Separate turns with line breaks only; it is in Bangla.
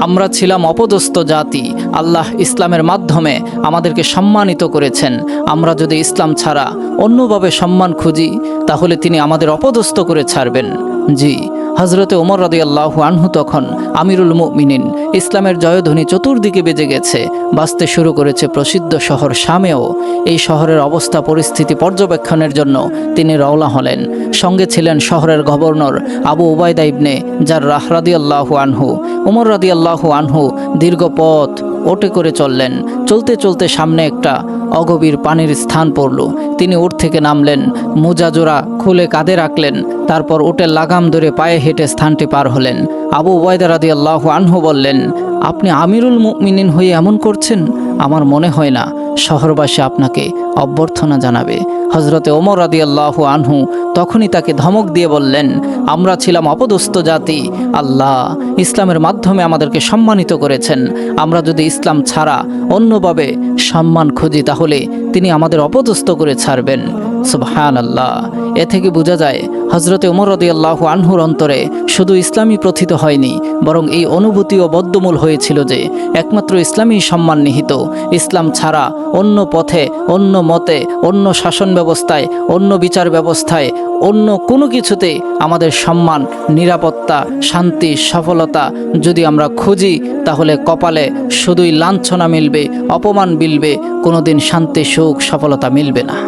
আমরা ছিলাম অপদস্থ জাতি, আল্লাহ ইসলামের মাধ্যমে আমাদেরকে সম্মানিত করেছেন। আমরা যদি ইসলাম ছাড়া অন্যভাবে সম্মান খুঁজি তাহলে তিনি আমাদের অপদস্থ করে ছাড়বেন। জি, হজরতে ওমর রাদিয়াল্লাহু আনহু তখন আমিরুল মুমিনিন। ইসলামের জয়ধ্বনি চতুর্দিকে বেজে গেছে, বাজতে শুরু করেছে প্রসিদ্ধ শহর শামেও। এই শহরের অবস্থা পরিস্থিতি পর্যবেক্ষণের জন্য তিনি রওনা হলেন। সঙ্গে ছিলেন শহরের গভর্নর আবু উবাইদা ইবনে জাররাহ রাদিয়াল্লাহু আনহু। ওমর রাদিয়াল্লাহু আনহু দীর্ঘ পথ ওটে করে চললেন। চলতে চলতে সামনে একটা অগভীর পানির স্থান পড়ল। তিনি উট থেকে নামলেন, মোজাজোড়া খুলে কাঁধে রাখলেন, তারপর উটের লাগাম ধরে পায়ে হেঁটে স্থানটি পার হলেন। আবু উবাইদা রাদিয়াল্লাহু আনহু বললেন, আপনি আমিরুল মুমিনিন হয়ে এমন করছেন? আমার মনে হয় না শহরবাসী আপনাকে অভ্যর্থনা জানাবে। হজরতে ওমর রাদিয়াল্লাহু আনহু তখনই তাকে ধমক দিয়ে বললেন, আমরা ছিলাম অপদস্থ জাতি, আল্লাহ ইসলামের মাধ্যমে আমাদেরকে সম্মানিত করেছেন। আমরা যদি ইসলাম ছাড়া অন্যভাবে সম্মান খুঁজি তাহলে তিনি আমাদের অপদস্থ করে ছাড়বেন। সুবহানাল্লাহ। এ থেকে বোঝা যায় হজরতে ওমর রাদিয়াল্লাহু আনহুর অন্তরে শুধু ইসলামই প্রথিত হয়নি, বরং এই অনুভূতিও বদ্ধমূল হয়েছিল যে একমাত্র ইসলামই সম্মান নিহিত। ইসলাম ছাড়া অন্য পথে, অন্য মতে, অন্য শাসন ব্যবস্থায়, অন্য বিচার ব্যবস্থায়, অন্য কোনো কিছুতে আমাদের সম্মান, নিরাপত্তা, শান্তি, সফলতা যদি আমরা খুঁজি তাহলে কপালে শুধুই লাঞ্ছনা মিলবে, অপমান মিলবে, কোনোদিন শান্তি, সুখ, সফলতা মিলবে না।